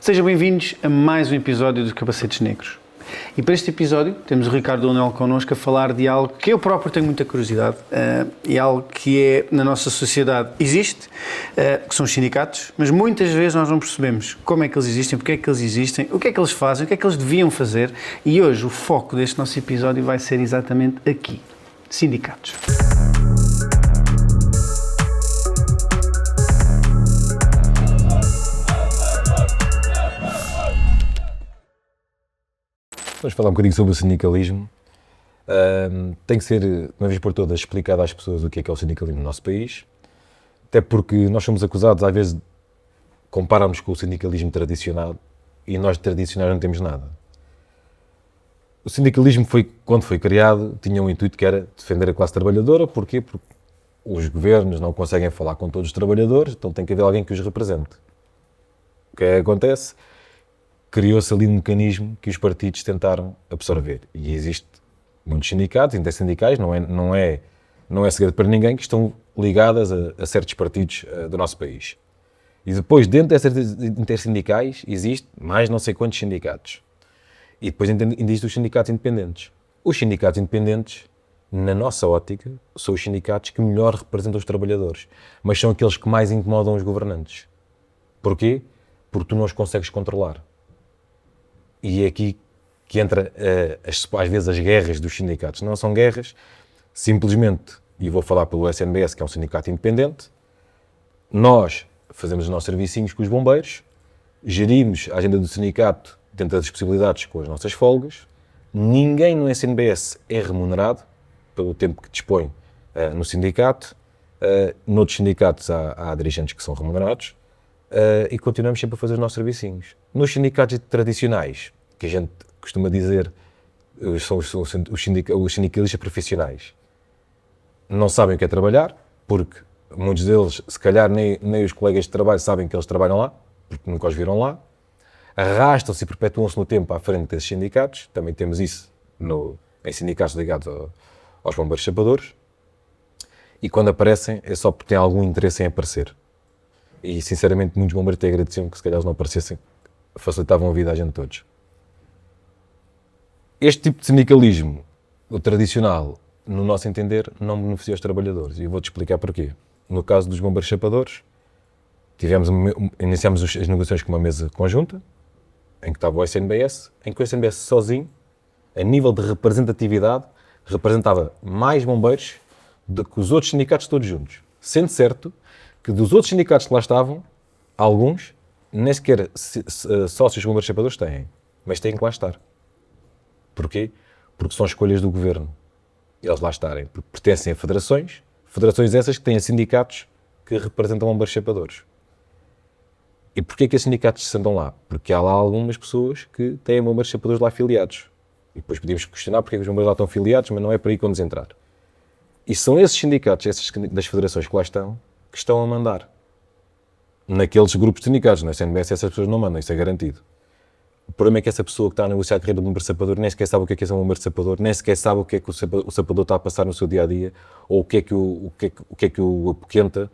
Sejam bem-vindos a mais um episódio dos Capacetes Negros. E para este episódio temos o Ricardo Onel connosco a falar de algo que eu próprio tenho muita curiosidade e algo que é, na nossa sociedade existe, que são os sindicatos, mas muitas vezes nós não percebemos como é que eles existem, porque é que eles existem, o que é que eles fazem, o que é que eles deviam fazer, e hoje o foco deste nosso episódio vai ser exatamente aqui, sindicatos. Vamos falar um bocadinho sobre o sindicalismo. Tem que ser, de uma vez por todas, explicado às pessoas o que é o sindicalismo no nosso país, até porque nós somos acusados, às vezes, comparamos com o sindicalismo tradicional e nós de tradicionais não temos nada. O sindicalismo, quando foi criado, tinha um intuito que era defender a classe trabalhadora. Porquê? Porque os governos não conseguem falar com todos os trabalhadores, então tem que haver alguém que os represente. O que é que acontece? Criou-se ali um mecanismo que os partidos tentaram absorver. E existe muitos sindicatos, intersindicais, não é segredo para ninguém, que estão ligadas a certos partidos do nosso país. E depois, dentro dessas intersindicais, existe mais não sei quantos sindicatos. E depois ainda existem os sindicatos independentes. Os sindicatos independentes, na nossa ótica, são os sindicatos que melhor representam os trabalhadores, mas são aqueles que mais incomodam os governantes. Porquê? Porque tu não os consegues controlar. E é aqui que entra, às vezes, as guerras dos sindicatos. Não são guerras, simplesmente, e vou falar pelo SNBS, que é um sindicato independente, nós fazemos os nossos servicinhos com os bombeiros, gerimos a agenda do sindicato dentro das possibilidades com as nossas folgas, ninguém no SNBS é remunerado pelo tempo que dispõe no sindicato, noutros sindicatos há dirigentes que são remunerados, e continuamos sempre a fazer os nossos servicinhos. Nos sindicatos tradicionais, que a gente costuma dizer são os sindicalistas profissionais, não sabem o que é trabalhar, porque muitos deles, se calhar nem os colegas de trabalho sabem que eles trabalham lá, porque nunca os viram lá, arrastam-se e perpetuam-se no tempo à frente desses sindicatos. Também temos isso em sindicatos ligados aos bombeiros chapadores, e quando aparecem é só porque têm algum interesse em aparecer. E, sinceramente, muitos bombeiros até agradeciam que, se calhar, eles não aparecessem, facilitavam a vida à gente todos. Este tipo de sindicalismo, o tradicional, no nosso entender, não beneficia os trabalhadores. E eu vou-te explicar porquê. No caso dos bombeiros chapadores, iniciámos as negociações com uma mesa conjunta, em que estava o SNBS, em que o SNBS sozinho, a nível de representatividade, representava mais bombeiros do que os outros sindicatos todos juntos. Sendo certo que dos outros sindicatos que lá estavam, alguns nem sequer sócios bombeiros chapadores têm, mas têm que lá estar. Porquê? Porque são escolhas do governo. Eles lá estarem, porque pertencem a federações essas que têm sindicatos que representam bombeiros chapadores. E porquê que esses sindicatos se sentam lá? Porque há lá algumas pessoas que têm bombeiros chapadores lá afiliados. E depois podíamos questionar porque é que os bombeiros lá estão afiliados, mas não é por aí que vamos entrar. E são esses sindicatos, essas das federações que lá estão, que estão a mandar naqueles grupos de sindicatos. Na SNBS essas pessoas não mandam, isso é garantido. O problema é que essa pessoa que está a negociar a carreira do bombeiro sapador nem sequer sabe o que é ser um bombeiro sapador, nem sequer sabe o que é que o sapador está a passar no seu dia-a-dia, ou o que é que o apoquenta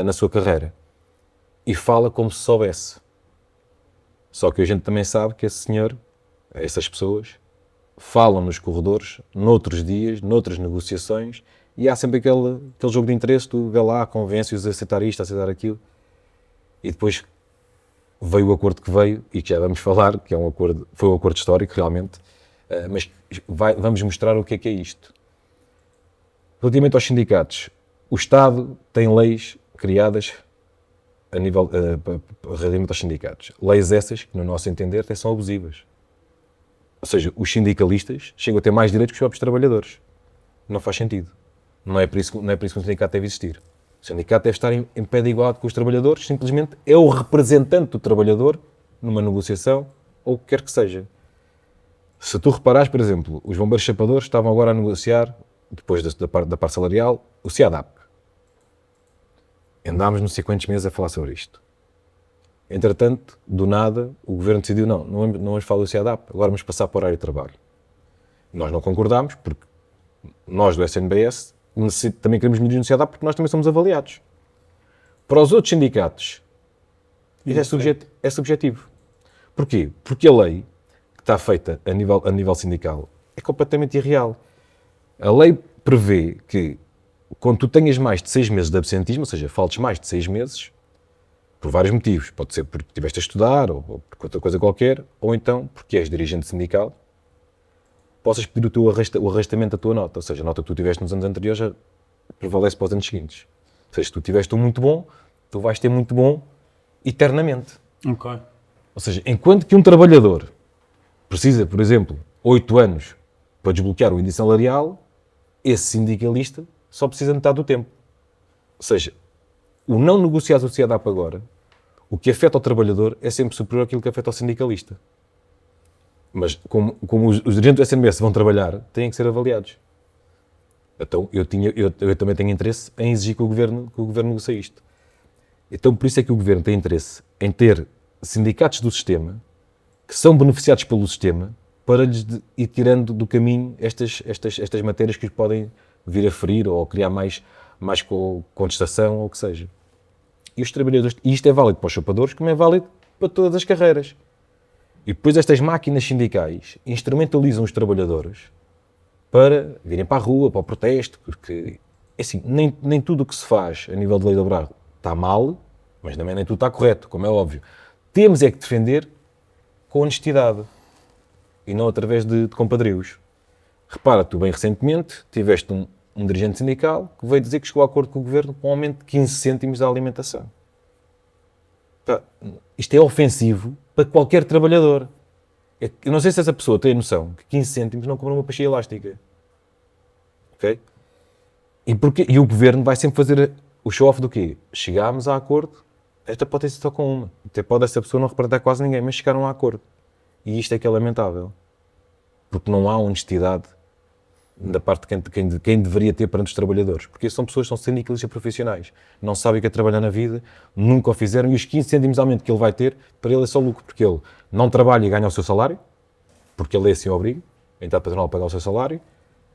na sua carreira. E fala como se soubesse. Só que a gente também sabe que esse senhor, essas pessoas, falam nos corredores, noutros dias, noutras negociações, e há sempre aquele jogo de interesse, tu vê lá, convence-os a aceitar isto, a aceitar aquilo, e depois veio o acordo que veio, e que já vamos falar, que foi um acordo histórico realmente, mas vamos mostrar o que é isto. Relativamente aos sindicatos, o Estado tem leis criadas a nível, relativamente aos sindicatos. Leis essas que, no nosso entender, até são abusivas. Ou seja, os sindicalistas chegam a ter mais direitos que os próprios trabalhadores. Não faz sentido. Não é por isso que um sindicato deve existir. O sindicato deve estar em pé de igualdade com os trabalhadores, simplesmente é o representante do trabalhador numa negociação ou o que quer que seja. Se tu reparares, por exemplo, os bombeiros chapadores estavam agora a negociar, depois da parte salarial, o CIADAP. Andámos não sei quantos meses a falar sobre isto. Entretanto, do nada, o governo decidiu, não vamos falar do CIADAP, agora vamos passar para o horário de trabalho. Nós não concordámos, porque nós do SNBS também queremos medidas no CIADAP, porque nós também somos avaliados. Para os outros sindicatos, isso é subjetivo. Porquê? Porque a lei que está feita a nível sindical é completamente irreal. A lei prevê que quando tu tenhas mais de 6 meses de absentismo, ou seja, faltes mais de 6 meses, por vários motivos, pode ser porque estiveste a estudar ou por outra coisa qualquer, ou então porque és dirigente sindical, possas pedir o arrastamento da tua nota, ou seja, a nota que tu tiveste nos anos anteriores já prevalece para os anos seguintes. Ou seja, se tu tiveste um muito bom, tu vais ter muito bom eternamente. Ok. Ou seja, enquanto que um trabalhador precisa, por exemplo, 8 anos para desbloquear o índice salarial, esse sindicalista só precisa de metade do tempo. Ou seja, o não negociar associado à agora, o que afeta ao trabalhador é sempre superior àquilo que afeta ao sindicalista. Mas como os dirigentes do SNS vão trabalhar, têm que ser avaliados. Então eu também tenho interesse em exigir que o governo negocie isto. Então por isso é que o governo tem interesse em ter sindicatos do sistema que são beneficiados pelo sistema para lhes ir tirando do caminho estas matérias que os podem vir a ferir ou criar mais contestação ou o que seja. E os trabalhadores, e isto é válido para os chapadores como é válido para todas as carreiras. E depois estas máquinas sindicais instrumentalizam os trabalhadores para virem para a rua, para o protesto, porque assim, nem tudo o que se faz a nível de lei laboral está mal, mas também nem tudo está correto, como é óbvio. Temos é que defender com honestidade e não através de compadrios. Repara, tu bem recentemente tiveste um dirigente sindical que veio dizer que chegou a acordo com o governo com um aumento de 15 cêntimos da alimentação. Isto é ofensivo para qualquer trabalhador. Eu não sei se essa pessoa tem a noção que 15 cêntimos não compra uma pastilha elástica. Ok? E o governo vai sempre fazer o show-off do quê? Chegámos a acordo, esta pode ter sido só com uma. Até pode essa pessoa não representar quase ninguém, mas chegaram a acordo. E isto é que é lamentável. Porque não há honestidade da parte de quem deveria ter perante os trabalhadores. Porque são pessoas que são sindicalistas profissionais. Não sabem o que é trabalhar na vida, nunca o fizeram, e os 15 cêntimos de aumento que ele vai ter, para ele é só lucro, porque ele não trabalha e ganha o seu salário, porque ele é assim obriga, a entidade patronal a pagar o seu salário,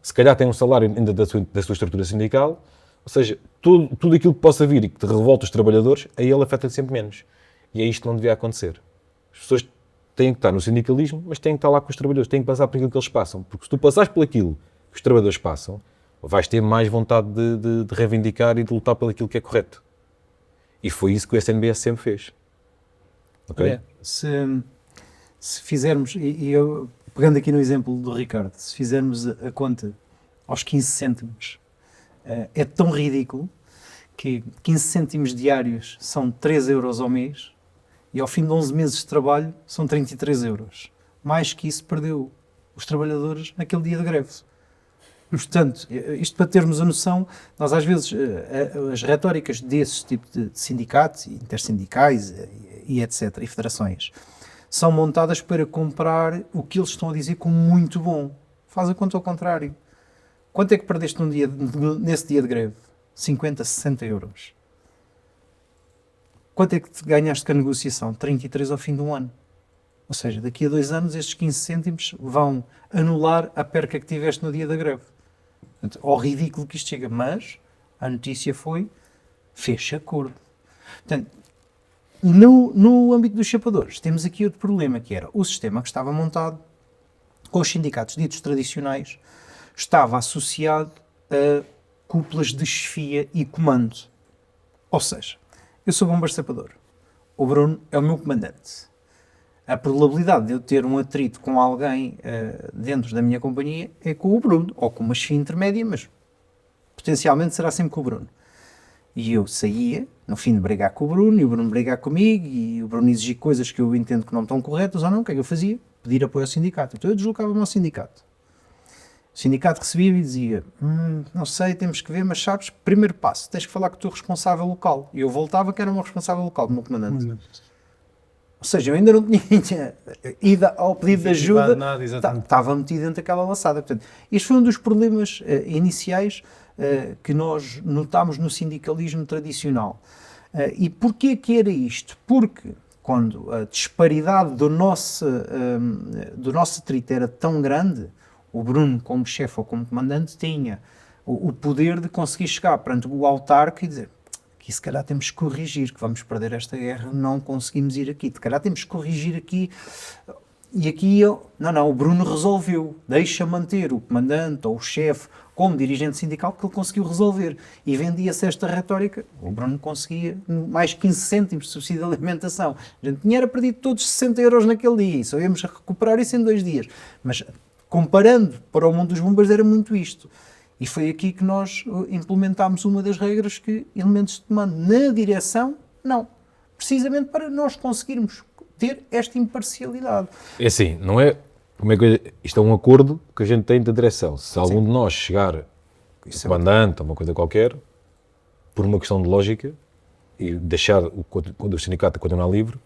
se calhar tem um salário ainda da sua estrutura sindical, ou seja, tudo aquilo que possa vir e que te revolta os trabalhadores, a ele afeta sempre menos. E é isto que não devia acontecer. As pessoas têm que estar no sindicalismo, mas têm que estar lá com os trabalhadores, têm que passar por aquilo que eles passam, porque se tu passares por aquilo que os trabalhadores passam, vais ter mais vontade de reivindicar e de lutar pelo aquilo que é correto. E foi isso que o SNBS sempre fez. Okay? Olha, se fizermos, e eu pegando aqui no exemplo do Ricardo, se fizermos a conta aos 15 cêntimos, é tão ridículo que 15 cêntimos diários são 3 euros ao mês e ao fim de 11 meses de trabalho são 33 euros. Mais que isso perdeu os trabalhadores naquele dia de greve. Portanto, isto para termos a noção, nós às vezes, as retóricas desses tipos de sindicatos, intersindicais e etc., e federações, são montadas para comprar o que eles estão a dizer como muito bom. Faz a conta ao contrário. Quanto é que perdeste nesse dia de greve? 50, 60 euros. Quanto é que te ganhaste com a negociação? 33 ao fim de um ano. Ou seja, daqui a 2 anos estes 15 cêntimos vão anular a perca que tiveste no dia da greve. Portanto, ao ridículo que isto chega. Mas a notícia foi, fez-se acordo. Portanto, no âmbito dos chapadores, temos aqui outro problema, que era o sistema que estava montado com os sindicatos ditos tradicionais, estava associado a cúpulas de chefia e comando. Ou seja, eu sou bombeiro sapador, o Bruno é o meu comandante. A probabilidade de eu ter um atrito com alguém dentro da minha companhia é com o Bruno, ou com uma chefia intermédia, mas potencialmente será sempre com o Bruno. E eu saía, no fim de brigar com o Bruno, e o Bruno brigar comigo, e o Bruno exigir coisas que eu entendo que não estão corretas ou não, o que é que eu fazia? Pedir apoio ao sindicato. Então eu deslocava-me ao sindicato. O sindicato recebia e dizia, não sei, temos que ver, mas sabes, primeiro passo, tens que falar com o teu responsável local. E eu voltava que era o meu responsável local, o meu comandante. Ou seja, eu ainda não tinha ido ao pedido de ajuda, estava metido dentro daquela laçada. Portanto, este foi um dos problemas iniciais que nós notámos no sindicalismo tradicional. E porquê que era isto? Porque quando a disparidade do nosso atrito era tão grande, o Bruno, como chefe ou como comandante, tinha o poder de conseguir chegar perante o autarca e dizer aqui se calhar temos que corrigir, que vamos perder esta guerra, não conseguimos ir aqui, se calhar temos que corrigir aqui. E aqui, não, o Bruno resolveu, deixa manter o comandante ou o chefe como dirigente sindical, porque ele conseguiu resolver. E vendia-se esta retórica, o Bruno conseguia mais 15 cêntimos de subsídio de alimentação. A gente tinha perdido todos 60 euros naquele dia, e só íamos recuperar isso em 2 dias. Mas comparando para o mundo dos bombeiros era muito isto. E foi aqui que nós implementámos uma das regras que elementos de comando na direção, não. Precisamente para nós conseguirmos ter esta imparcialidade. É assim, não é... Como é que, isto é um acordo que a gente tem da direção. Se algum de nós chegar, comandante ou uma coisa qualquer, por uma questão de lógica, e deixar o sindicato continuar livre,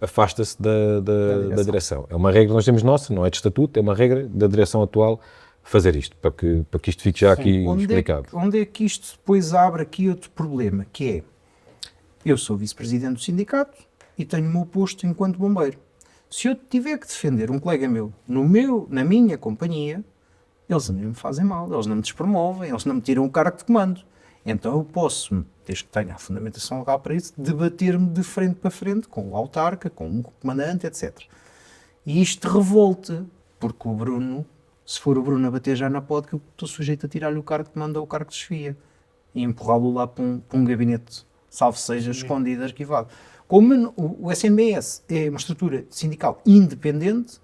afasta-se da direção. É uma regra que nós temos nossa, não é de estatuto, é uma regra da direção atual fazer isto, para que isto fique já aqui explicado. Onde é que isto depois abre aqui outro problema, que é, eu sou vice-presidente do sindicato e tenho o meu posto enquanto bombeiro. Se eu tiver que defender um colega meu, na minha companhia, eles não me fazem mal, eles não me despromovem, eles não me tiram o cargo de comando. Então eu posso, desde que tenha a fundamentação legal para isso, debater-me de frente para frente com o autarca, com o comandante, etc. E isto revolta, porque o Bruno, se for o Bruno a bater já na pod, que eu estou sujeito a tirar-lhe o cargo de comando ou o cargo de chefia e empurrá-lo lá para um gabinete, salvo seja escondido, arquivado. Como o SNBS é uma estrutura sindical independente,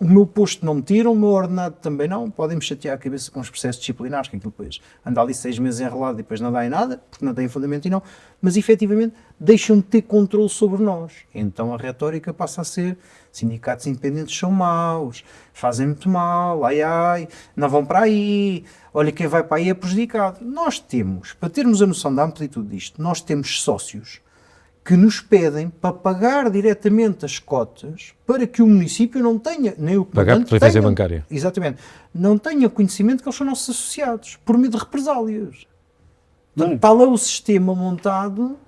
o meu posto não me tiram, o meu ordenado também não, podem-me chatear a cabeça com os processos disciplinares, que aquilo depois anda ali 6 meses enrolado e depois não dá em nada, porque não tem fundamento e não, mas efetivamente deixam de ter controle sobre nós. Então a retórica passa a ser: sindicatos independentes são maus, fazem muito mal, ai, não vão para aí, olha, quem vai para aí é prejudicado. Nós temos, para termos a noção da amplitude disto, nós temos sócios que nos pedem para pagar diretamente as cotas para que o município não tenha, nem o pagar por preferência bancária. Exatamente. Não tenha conhecimento que eles são nossos associados, por medo de represálias. Está lá o sistema montado,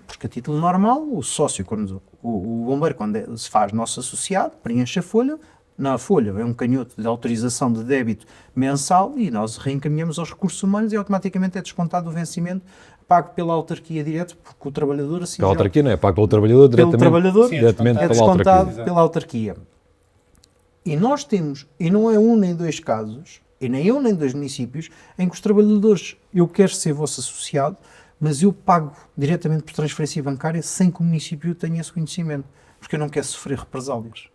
porque a título normal, o sócio, quando o bombeiro, quando se faz nosso associado, preenche a folha, na folha vem um canhoto de autorização de débito mensal e nós reencaminhamos aos recursos humanos e automaticamente é descontado o vencimento pago pela autarquia direto, porque o trabalhador assim... Pela autarquia não é pago pelo trabalhador diretamente é descontado pela autarquia. E nós temos, e não é um nem dois casos, e nem um nem dois municípios, em que os trabalhadores, eu quero ser vosso associado, mas eu pago diretamente por transferência bancária sem que o município tenha esse conhecimento, porque eu não quero sofrer represálias.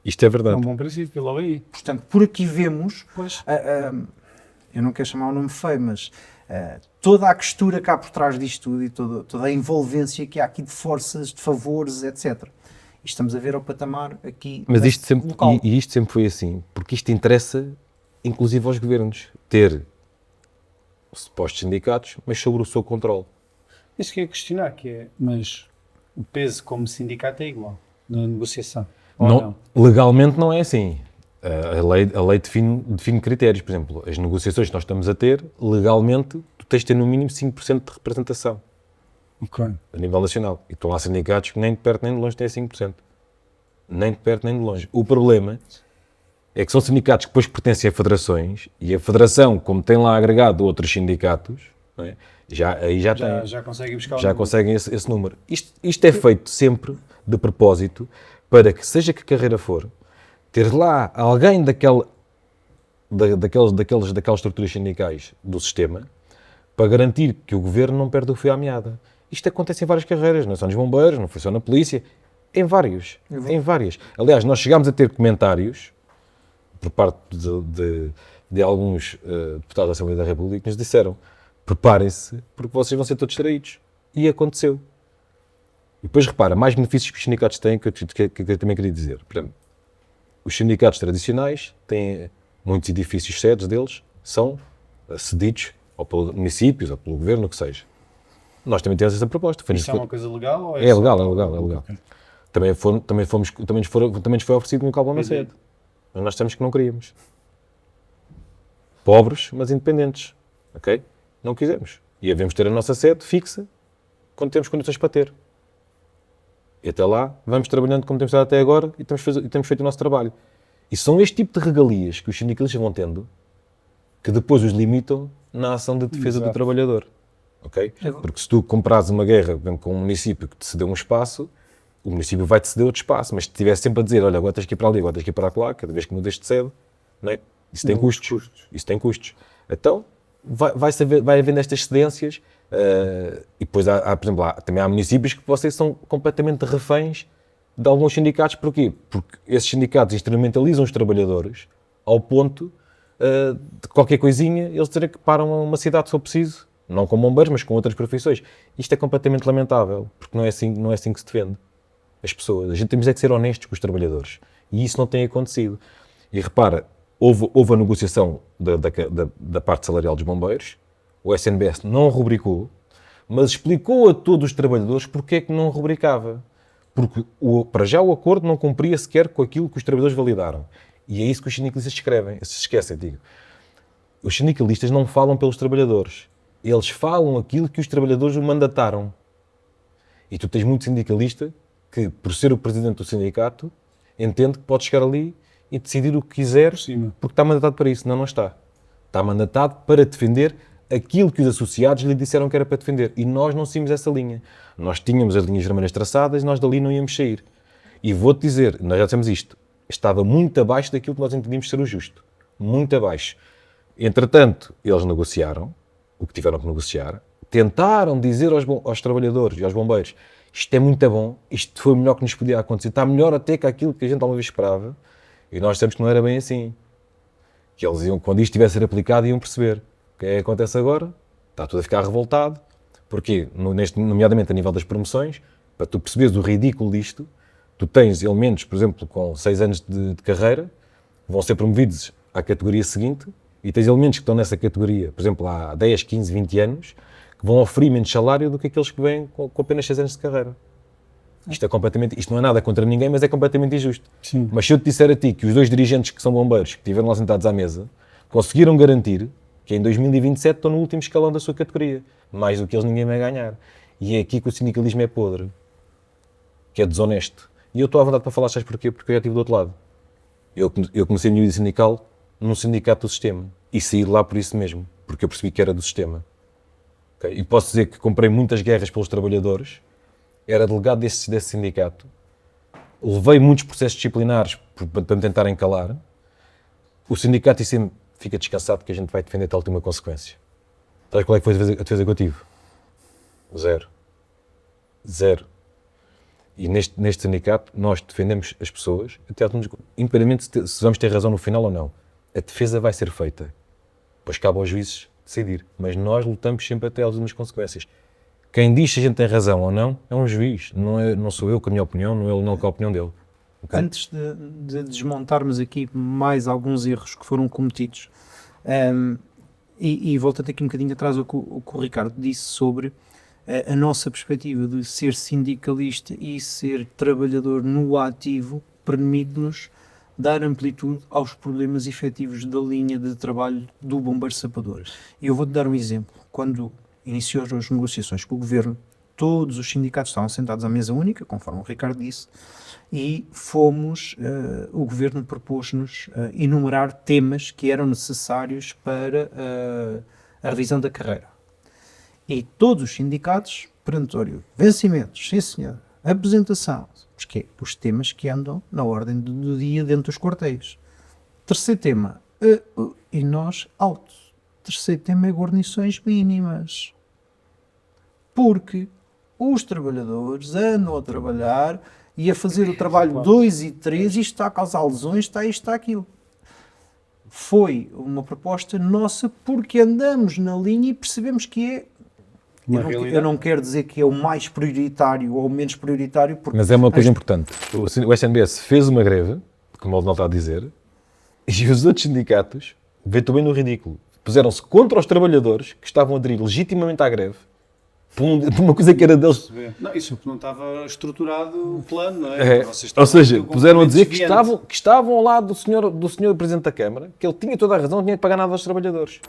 Isto é verdade. É um bom princípio, logo aí. Portanto, por aqui vemos, eu não quero chamar o nome feio, mas toda a costura que há por trás disto tudo e toda a envolvência que há aqui de forças, de favores, etc. E estamos a ver ao patamar aqui. Mas isto sempre, local. e isto sempre foi assim, porque isto interessa, inclusive aos governos, ter supostos sindicatos, mas sobre o seu controle. Isso que é questionar, mas o peso como sindicato é igual na negociação? Ou não? Legalmente não é assim. A lei define critérios. Por exemplo, as negociações que nós estamos a ter, legalmente, tu tens de ter no mínimo 5% de representação a nível nacional. E estão lá sindicatos que nem de perto nem de longe têm 5%. Nem de perto nem de longe. O problema é que são sindicatos que depois pertencem a federações e a federação, como tem lá agregado outros sindicatos, não é? Já conseguem buscar já conseguem esse número. Isto é feito sempre de propósito para que, seja que carreira for, ter lá alguém daquelas estruturas sindicais do sistema para garantir que o governo não perde o fio à meada. Isto acontece em várias carreiras, não é só nos bombeiros, não foi só na polícia, em várias. Aliás, nós chegámos a ter comentários por parte de alguns deputados da Assembleia da República que nos disseram: preparem-se porque vocês vão ser todos traídos. E aconteceu. E depois repara, mais benefícios que os sindicatos têm, que eu também queria dizer. Por exemplo, os sindicatos tradicionais têm muitos edifícios, sedes deles, são cedidos ou pelos municípios ou pelo governo, o que seja. Nós também temos essa proposta. Isso é uma coisa legal? Ou é legal. Okay. Também nos foi oferecido um local na sede. Mas nós temos que não queríamos. Pobres, mas independentes. Ok? Não quisemos. E havemos ter a nossa sede fixa quando temos condições para ter. E até lá, vamos trabalhando como temos estado até agora e temos feito o nosso trabalho. E são este tipo de regalias que os sindicalistas vão tendo que depois os limitam na ação de defesa do trabalhador. ok? Porque se tu comprares uma guerra com um município que te cedeu um espaço, o município vai-te ceder outro espaço, mas se estivesse sempre a dizer, olha, agora tens que ir para ali, agora tens que ir para lá, cada vez que mudas de sede, não é? Isso tem custos. Isso tem custos. Então, vai havendo estas cedências, e depois por exemplo, também há municípios que vocês são completamente reféns de alguns sindicatos. Porquê? Porque esses sindicatos instrumentalizam os trabalhadores ao ponto de qualquer coisinha eles dizerem que param uma cidade se for preciso, não com bombeiros, mas com outras profissões. Isto é completamente lamentável, porque não é assim que se defende as pessoas. A gente temos que ser honestos com os trabalhadores, e isso não tem acontecido. E repara, houve a negociação da parte salarial dos bombeiros, o SNBS não rubricou, mas explicou a todos os trabalhadores porque é que não rubricava. Porque, para já, o acordo não cumpria sequer com aquilo que os trabalhadores validaram. E é isso que os sindicalistas se esquecem, digo. Os sindicalistas não falam pelos trabalhadores. Eles falam aquilo que os trabalhadores o mandataram. E tu tens muito sindicalista que, por ser o presidente do sindicato, entende que pode chegar ali e decidir o que quiser porque está mandatado para isso. Não, não está. Está mandatado para defender aquilo que os associados lhe disseram que era para defender. E nós não seguimos essa linha. Nós tínhamos as linhas vermelhas traçadas e nós dali não íamos sair. E vou-te dizer, nós já dissemos isto, estava muito abaixo daquilo que nós entendíamos ser o justo. Muito abaixo. Entretanto, eles negociaram o que tiveram que negociar, tentaram dizer aos trabalhadores e aos bombeiros, isto é muito bom, isto foi o melhor que nos podia acontecer, está melhor até que aquilo que a gente alguma vez esperava, e nós dissemos que não era bem assim. Que eles iam, quando isto estivesse a ser aplicado, iam perceber. O que é que acontece agora? Está tudo a ficar revoltado. Porquê? Nomeadamente a nível das promoções, para tu perceberes o ridículo disto, tu tens elementos, por exemplo, com 6 anos de carreira, vão ser promovidos à categoria seguinte, e tens elementos que estão nessa categoria, por exemplo, há 10, 15, 20 anos, que vão oferir menos salário do que aqueles que vêm com apenas 6 anos de carreira. Isto não é nada contra ninguém, mas é completamente injusto. Sim. Mas se eu te disser a ti que os 2 dirigentes que são bombeiros, que estiveram lá sentados à mesa, conseguiram garantir que em 2027 estão no último escalão da sua categoria, mais do que eles ninguém vai ganhar. E é aqui que o sindicalismo é podre, que é desonesto. E eu estou à vontade para falar, sabes porquê? Porque eu já estive do outro lado. Eu comecei a minha vida sindical num sindicato do sistema e saí de lá por isso mesmo, porque eu percebi que era do sistema. Okay? E posso dizer que comprei muitas guerras pelos trabalhadores, era delegado desse sindicato, levei muitos processos disciplinares para me tentarem calar. O sindicato disse-me, fica descansado que a gente vai defender até a última consequência. Sabe qual é que foi a defesa que eu tive? 0. E neste sindicato nós defendemos as pessoas, até independente se vamos ter razão no final ou não. A defesa vai ser feita. Depois cabe aos juízes decidir. Mas nós lutamos sempre até às últimas consequências. Quem diz se a gente tem razão ou não é um juiz. Não sou eu com a minha opinião, não é ele não com a opinião dele. Okay? Antes de desmontarmos aqui mais alguns erros que foram cometidos, e voltando aqui um bocadinho atrás ao que o Ricardo disse sobre a nossa perspectiva de ser sindicalista e ser trabalhador no ativo, permite-nos dar amplitude aos problemas efetivos da linha de trabalho do bombeiro sapador. E eu vou-te dar um exemplo. Quando iniciou as negociações com o Governo, todos os sindicatos estavam sentados à mesa única, conforme o Ricardo disse, e o Governo propôs-nos enumerar temas que eram necessários para a revisão da carreira. E todos os sindicatos, perentório, vencimentos, sim senhor, apresentação, porque os temas que andam na ordem do dia dentro dos quartéis. Terceiro tema, e nós, alto. Terceiro tema é guarnições mínimas. Porque os trabalhadores andam a trabalhar e a fazer o trabalho 2 e 3, isto está a causar lesões, está isto, está aquilo. Foi uma proposta nossa porque andamos na linha e percebemos que é. Eu não quero dizer que é o mais prioritário ou o menos prioritário. Porque mas é uma coisa importante. O SNBS fez uma greve, como ele não está a dizer, e os outros sindicatos, vê também no ridículo, puseram-se contra os trabalhadores que estavam a aderir legitimamente à greve, por uma coisa que era deles. Não, isso porque não estava estruturado o plano, não é? Ou seja, puseram a dizer que estavam ao lado do senhor Presidente da Câmara, que ele tinha toda a razão, não tinha que pagar nada aos trabalhadores.